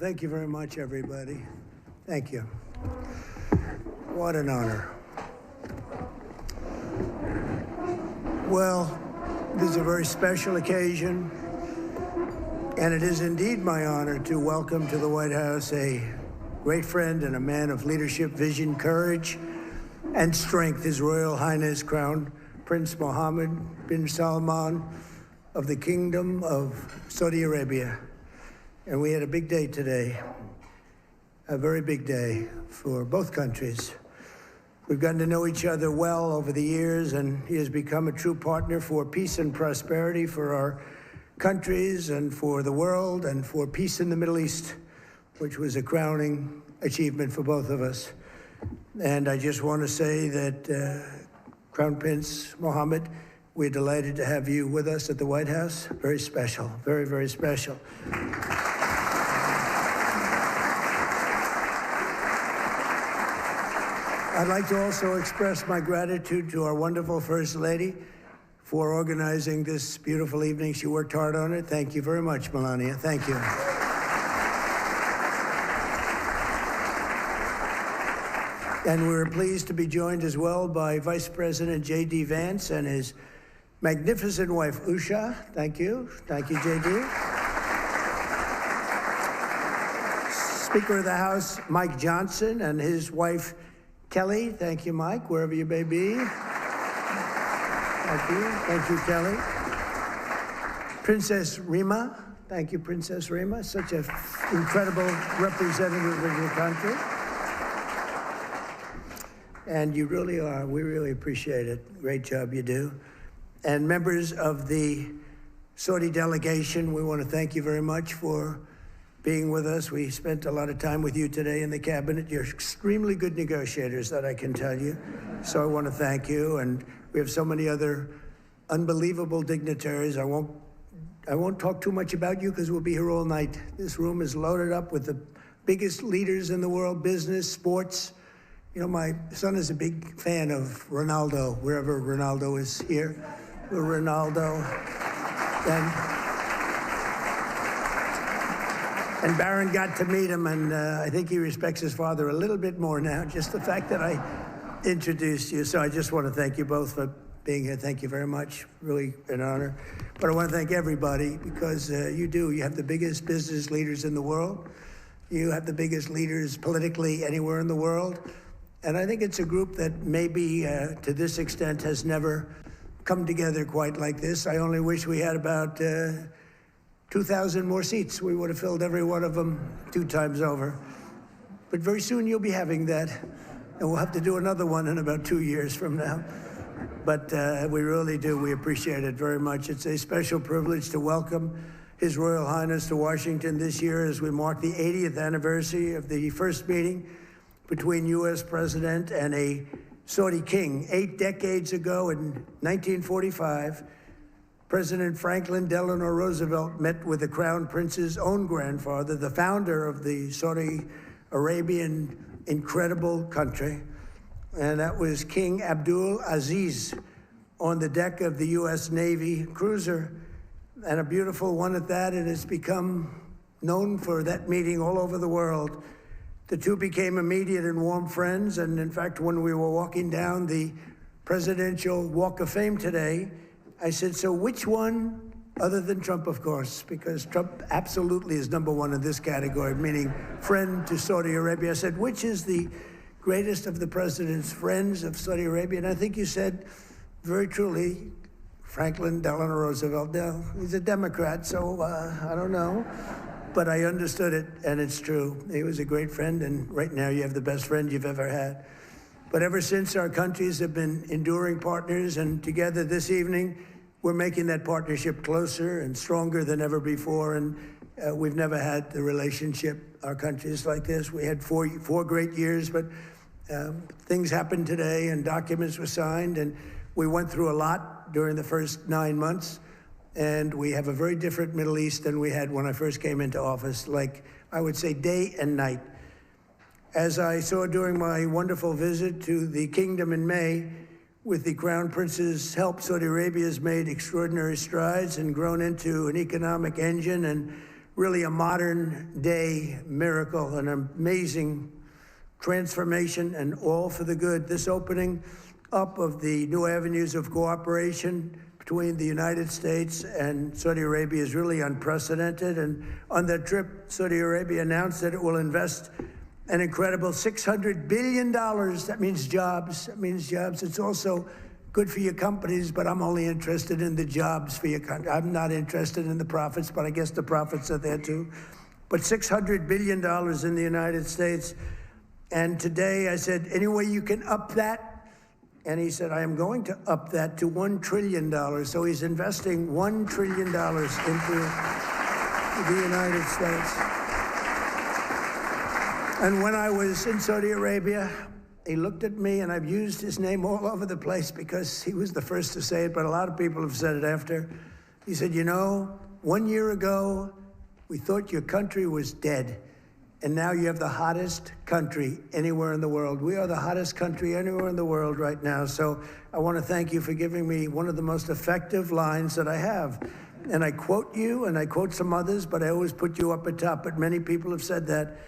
Thank you very much, everybody. Thank you. What an honor. Well, this is a very special occasion, and it is indeed my honor to welcome to the White House a great friend and a man of leadership, vision, courage, and strength, His Royal Highness Crown Prince Mohammed bin Salman of the Kingdom of Saudi Arabia. And we had a big day today, a very big day for both countries. We've gotten to know each other well over the years, and he has become a true partner for peace and prosperity for our countries and for the world and for peace in the Middle East, which was a crowning achievement for both of us. And I just want to say that Crown Prince Mohammed, we're delighted to have you with us at the White House. Very special, very, very special. I'd like to also express my gratitude to our wonderful First Lady for organizing this beautiful evening. She worked hard on it. Thank you very much, Melania. Thank you. And we're pleased to be joined as well by Vice President J.D. Vance and his magnificent wife, Usha. Thank you. Thank you, J.D. Speaker of the House, Mike Johnson, and his wife, Kelly. Thank you, Mike, wherever you may be. Thank you. Thank you, Kelly. Princess Rima. Thank you, Princess Rima. Such an incredible representative of your country. And you really are. We really appreciate it. Great job you do. And members of the Saudi delegation, we want to thank you very much for being with us. We spent a lot of time with you today in the cabinet. You're extremely good negotiators, that I can tell you. So I want to thank you. And we have so many other unbelievable dignitaries. I won't talk too much about you because we'll be here all night. This room is loaded up with the biggest leaders in the world, business, sports. You know, my son is a big fan of Ronaldo, wherever Ronaldo is here. Ronaldo. And Barron got to meet him, and I think he respects his father a little bit more now, just the fact that I introduced you. So I just want to thank you both for being here. Thank you very much. Really an honor. But I want to thank everybody because you have the biggest business leaders in the world. You have the biggest leaders politically anywhere in the world. And I think it's a group that maybe to this extent has never come together quite like this. I only wish we had about 2,000 more seats. We would have filled every one of them 2 times over. But very soon you'll be having that. And we'll have to do another one in about 2 years from now. But we really do. We appreciate it very much. It's a special privilege to welcome His Royal Highness to Washington this year as we mark the 80th anniversary of the first meeting between U.S. President and a Saudi king. 8 decades ago in 1945, President Franklin Delano Roosevelt met with the Crown Prince's own grandfather, the founder of the Saudi Arabian incredible country, and that was King Abdul Aziz on the deck of the U.S. Navy cruiser, and a beautiful one at that, and it's become known for that meeting all over the world. The two became immediate and warm friends, and in fact, when we were walking down the Presidential Walk of Fame today, I said, so which one, other than Trump, of course, because Trump absolutely is number one in this category, meaning friend to Saudi Arabia. I said, which is the greatest of the president's friends of Saudi Arabia? And I think you said, very truly, Franklin Delano Roosevelt. Now, he's a Democrat, so I don't know. But I understood it, and it's true. He was a great friend, and right now you have the best friend you've ever had. But ever since, our countries have been enduring partners, and together this evening, we're making that partnership closer and stronger than ever before, and we've never had the relationship, our countries, like this. We had four great years, but things happened today, and documents were signed, and we went through a lot during the first 9 months. And we have a very different Middle East than we had when I first came into office, like I would say day and night. As I saw during my wonderful visit to the kingdom in May, with the Crown Prince's help, Saudi Arabia has made extraordinary strides and grown into an economic engine and really a modern day miracle, an amazing transformation, and all for the good. This opening up of the new avenues of cooperation between the United States and Saudi Arabia is really unprecedented. And on that trip, Saudi Arabia announced that it will invest an incredible $600 billion. That means jobs. That means jobs. It's also good for your companies, but I'm only interested in the jobs for your country. I'm not interested in the profits, but I guess the profits are there too. But $600 billion in the United States. And today I said, any way you can up that? And he said, I am going to up that to $1 trillion. So he's investing $1 trillion into the United States. And when I was in Saudi Arabia, he looked at me, and I've used his name all over the place because he was the first to say it, but a lot of people have said it after. He said, you know, 1 year ago, we thought your country was dead, and now you have the hottest country anywhere in the world. We are the hottest country anywhere in the world right now. So I want to thank you for giving me one of the most effective lines that I have. And I quote you, and I quote some others, but I always put you up at top. But many people have said that.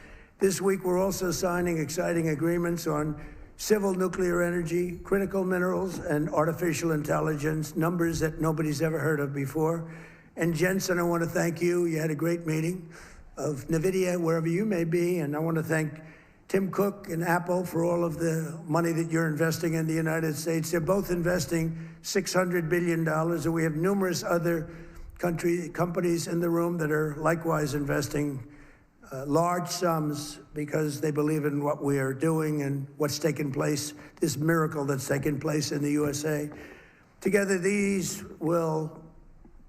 This week, we're also signing exciting agreements on civil nuclear energy, critical minerals, and artificial intelligence, numbers that nobody's ever heard of before. And Jensen, I want to thank you. You had a great meeting of NVIDIA, wherever you may be. And I want to thank Tim Cook and Apple for all of the money that you're investing in the United States. They're both investing $600 billion, and we have numerous other companies in the room that are likewise investing large sums because they believe in what we are doing and what's taken place, this miracle that's taken place in the USA. Together, these will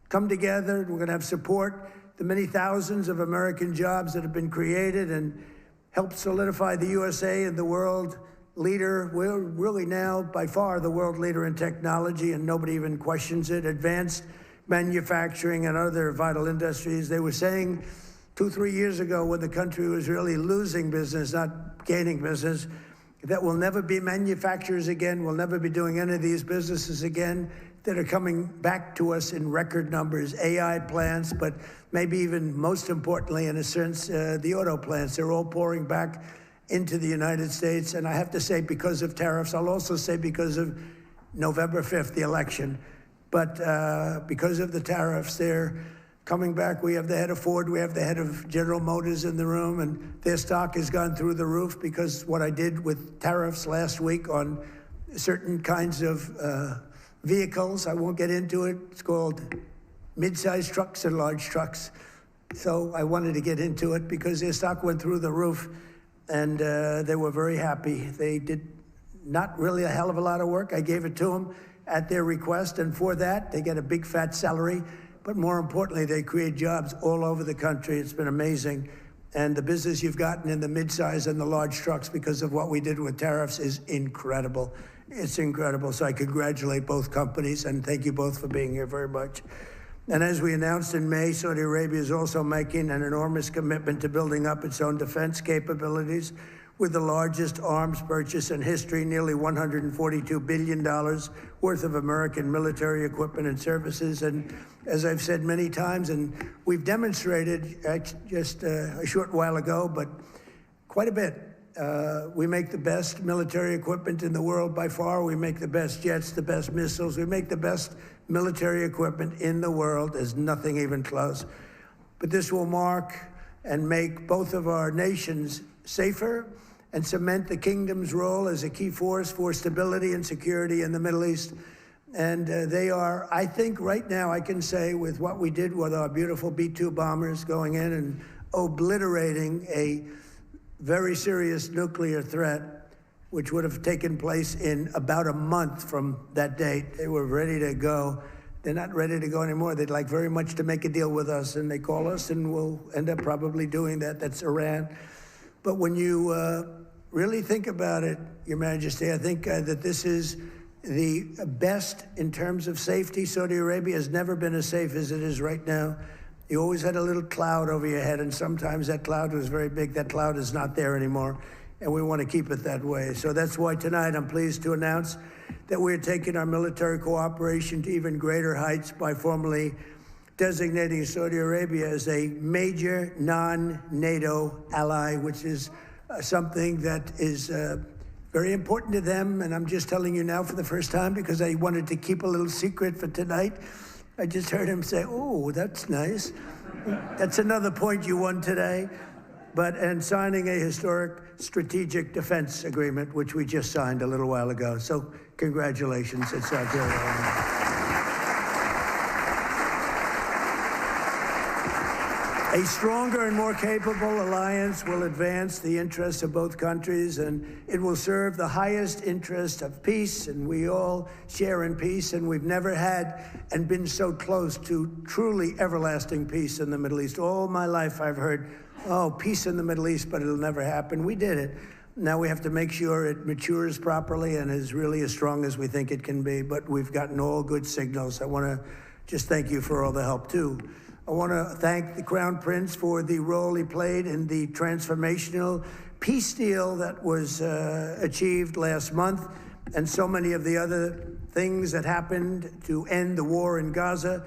come together. We're going to have support the many thousands of American jobs that have been created and help solidify the USA and the world leader. We're really now, by far, the world leader in technology, and nobody even questions it. Advanced manufacturing and other vital industries. They were saying 2-3 years ago, when the country was really losing business, not gaining business, that we'll never be manufacturers again, we'll never be doing any of these businesses again, that are coming back to us in record numbers. AI plants, but maybe even most importantly, in a sense, the auto plants. They're all pouring back into the United States. And I have to say, because of tariffs, I'll also say because of November 5th, the election. But because of the tariffs, they're coming back. We have the head of Ford, we have the head of General Motors in the room, and their stock has gone through the roof because what I did with tariffs last week on certain kinds of vehicles, I won't get into it. It's called mid-sized trucks and large trucks. So I wanted to get into it because their stock went through the roof, and they were very happy. They did not really a hell of a lot of work. I gave it to them at their request, and for that, they get a big fat salary. But more importantly, they create jobs all over the country. It's been amazing. And the business you've gotten in the midsize and the large trucks because of what we did with tariffs is incredible. It's incredible. So I congratulate both companies, and thank you both for being here very much. And as we announced in May, Saudi Arabia is also making an enormous commitment to building up its own defense capabilities with the largest arms purchase in history, nearly $142 billion worth of American military equipment and services. And as I've said many times, and we've demonstrated just a short while ago, but quite a bit, we make the best military equipment in the world by far. We make the best jets, the best missiles. We make the best military equipment in the world. There's nothing even close. But this will mark and make both of our nations safer and cement the kingdom's role as a key force for stability and security in the Middle East. And they are, I think right now, I can say with what we did with our beautiful B-2 bombers going in and obliterating a very serious nuclear threat, which would have taken place in about a month from that date. They were ready to go. They're not ready to go anymore. They'd like very much to make a deal with us, and they call us, and we'll end up probably doing that. That's Iran. But when you really think about it, Your Majesty, I think that this is the best in terms of safety. Saudi Arabia has never been as safe as it is right now. You always had a little cloud over your head, and sometimes that cloud was very big. That cloud is not there anymore, and we want to keep it that way. So that's why tonight I'm pleased to announce that we're taking our military cooperation to even greater heights by formally designating Saudi Arabia as a major non-NATO ally, which is something that is very important to them. And I'm just telling you now for the first time because I wanted to keep a little secret for tonight. I just heard him say, "Oh, that's nice." That's another point you won today. And signing a historic strategic defense agreement, which we just signed a little while ago. So congratulations. It's very A stronger and more capable alliance will advance the interests of both countries, and it will serve the highest interest of peace, and we all share in peace, and we've never had and been so close to truly everlasting peace in the Middle East. All my life I've heard, oh, peace in the Middle East, but it'll never happen. We did it. Now we have to make sure it matures properly and is really as strong as we think it can be, but we've gotten all good signals. I want to just thank you for all the help, too. I want to thank the Crown Prince for the role he played in the transformational peace deal that was achieved last month, and so many of the other things that happened to end the war in Gaza.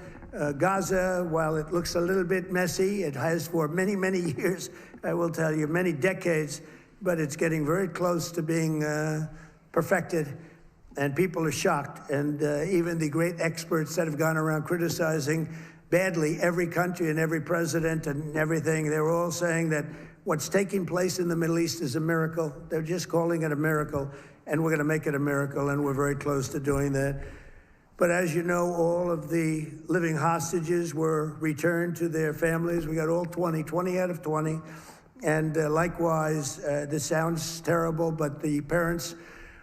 Gaza, while it looks a little bit messy, it has for many, many years, I will tell you, many decades, but it's getting very close to being perfected, and people are shocked. And even the great experts that have gone around criticizing badly every country and every president and everything, they're all saying that what's taking place in the Middle East is a miracle. They're just calling it a miracle, and we're going to make it a miracle, and we're very close to doing that. But as you know, all of the living hostages were returned to their families. We got all 20 out of 20. And likewise, this sounds terrible, but the parents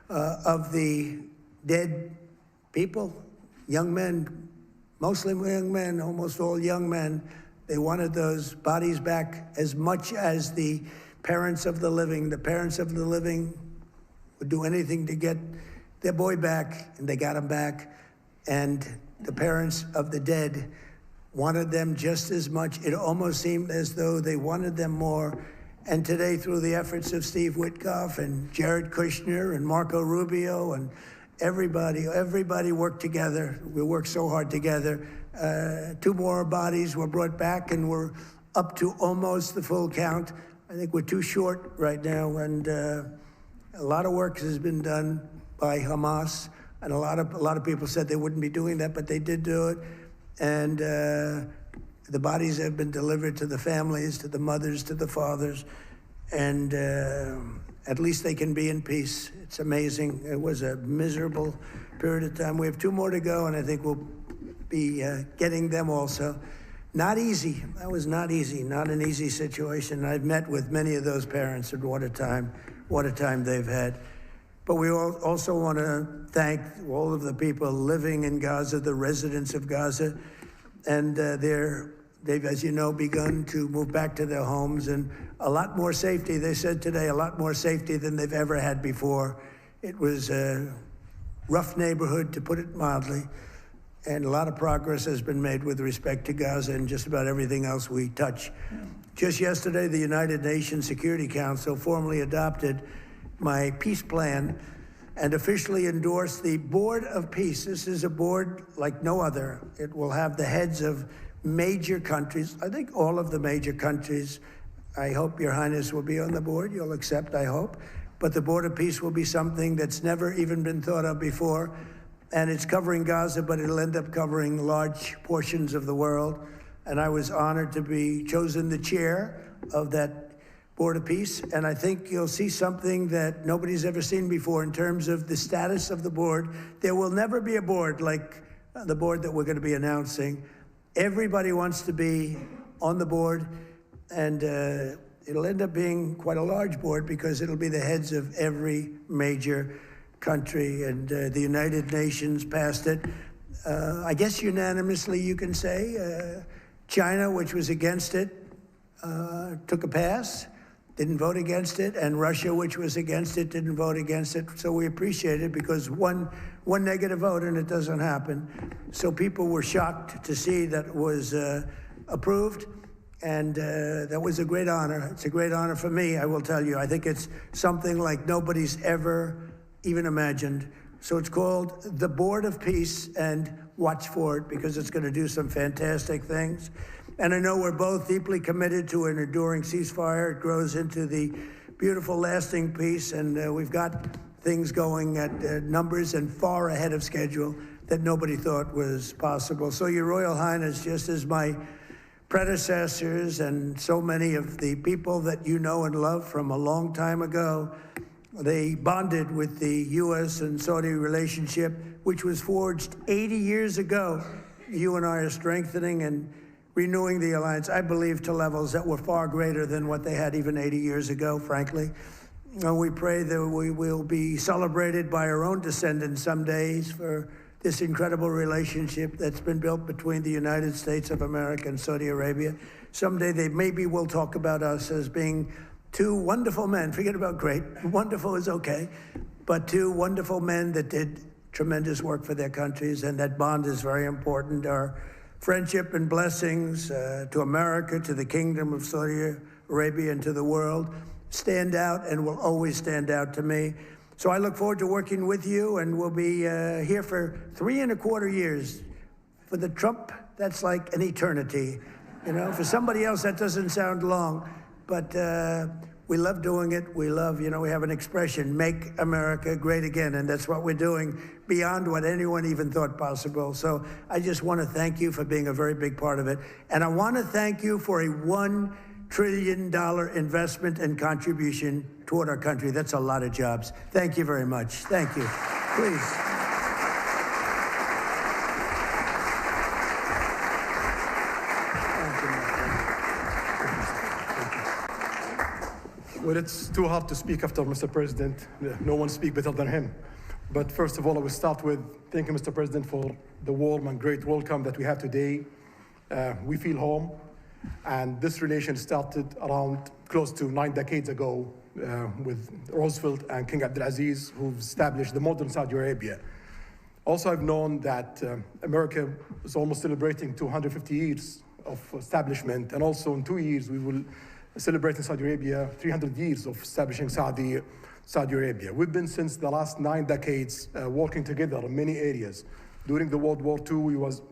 of the dead people, young men, mostly young men, almost all young men, they wanted those bodies back as much as the parents of the living. The parents of the living would do anything to get their boy back, and they got him back. And the parents of the dead wanted them just as much. It almost seemed as though they wanted them more. And today, through the efforts of Steve Witkoff and Jared Kushner and Marco Rubio and everybody worked together. We worked so hard together. 2 more bodies were brought back, and we're up to almost the full count. I think we're too short right now, and a lot of work has been done by Hamas, and a lot of people said they wouldn't be doing that, but they did do it. And the bodies have been delivered to the families, to the mothers, to the fathers, and at least they can be in peace. It's amazing. It was a miserable period of time. We have 2 more to go, and I think we'll be getting them also. Not easy. That was not easy. Not an easy situation. I've met with many of those parents, and what a time they've had. But we also want to thank all of the people living in Gaza, the residents of Gaza, and they've, as you know, begun to move back to their homes, and a lot more safety. They said today a lot more safety than they've ever had before. It was a rough neighborhood, to put it mildly, and a lot of progress has been made with respect to Gaza and just about everything else we touch. Just yesterday, the United Nations Security Council formally adopted my peace plan and officially endorsed the Board of Peace. This is a board like no other. It will have the heads of major countries, I think all of the major countries. I hope Your Highness will be on the board. You'll accept, I hope. But the Board of Peace will be something that's never even been thought of before. And it's covering Gaza, but it'll end up covering large portions of the world. And I was honored to be chosen the chair of that Board of Peace. And I think you'll see something that nobody's ever seen before in terms of the status of the board. There will never be a board like the board that we're going to be announcing. Everybody wants to be on the board, and it'll end up being quite a large board because it'll be the heads of every major country, and the United Nations passed it. I guess unanimously, you can say. China, which was against it, took a pass, didn't vote against it, and Russia, which was against it, didn't vote against it. So we appreciate it because one negative vote and it doesn't happen. So people were shocked to see that it was approved, and that was a great honor. It's a great honor for me, I will tell you. I think it's something like nobody's ever even imagined. So it's called the Board of Peace, and watch for it because it's going to do some fantastic things. And I know we're both deeply committed to an enduring ceasefire. It grows into the beautiful, lasting peace, and we've got things going at numbers and far ahead of schedule that nobody thought was possible. So, Your Royal Highness, just as my predecessors and so many of the people that you know and love from a long time ago, they bonded with the U.S. and Saudi relationship, which was forged 80 years ago. You and I are strengthening and renewing the alliance, I believe, to levels that were far greater than what they had even 80 years ago, frankly. And we pray that we will be celebrated by our own descendants some days for this incredible relationship that's been built between the United States of America and Saudi Arabia. Someday they maybe will talk about us as being two wonderful men. Forget about great. Wonderful is okay. But two wonderful men that did tremendous work for their countries, and that bond is very important. Our friendship and blessings to America, to the Kingdom of Saudi Arabia, and to the world stand out and will always stand out to me. So I look forward to working with you, and we'll be here for 3¼ years. For the Trump, that's like an eternity. You know, for somebody else, that doesn't sound long, but we love doing it. We love, you know, we have an expression, make America great again, and that's what we're doing beyond what anyone even thought possible. So I just want to thank you for being a very big part of it. And I want to thank you for a $1 trillion investment and contribution toward our country. That's a lot of jobs. Thank you very much. Thank you. Please. Well, it's too hard to speak after Mr. President. No one speaks better than him. But first of all, I will start with thanking Mr. President for the warm and great welcome that we have today. We feel home. And this relation started around close to 9 decades ago with Roosevelt and King Abdulaziz, who've established the modern Saudi Arabia. Also, I've known that America is almost celebrating 250 years of establishment. And also in 2 years, we will celebrate in Saudi Arabia 300 years of establishing Saudi Arabia. We've been, since the last 9 decades, working together in many areas. During the World War II, we was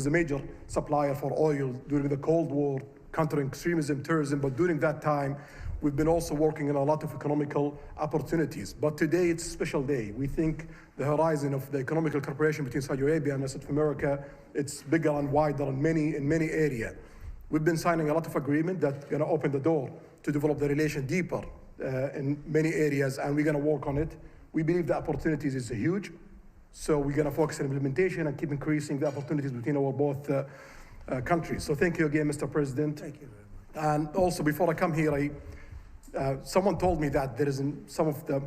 a major supplier for oil during the Cold War, countering extremism, terrorism, but during that time, we've been also working on a lot of economical opportunities. But today, it's a special day. We think the horizon of the economical cooperation between Saudi Arabia and the rest of America, it's bigger and wider in many areas. We've been signing a lot of agreements that are going to open the door to develop the relation deeper in many areas, and we're going to work on it. We believe the opportunities is huge. So we're going to focus on implementation and keep increasing the opportunities between our both countries. So thank you again, Mr. President. Thank you very much. And also, before I come here, someone told me that there is some of the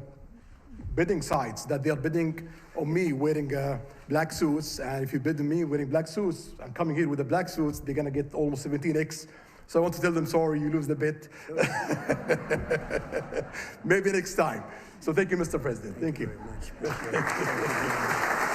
bidding sites that they are bidding on me wearing black suits. And if you bid on me wearing black suits, I'm coming here with the black suits, they're going to get almost 17x. So I want to tell them, sorry, you lose the bid. Maybe next time. So thank you, Mr. President. Thank you. Very much.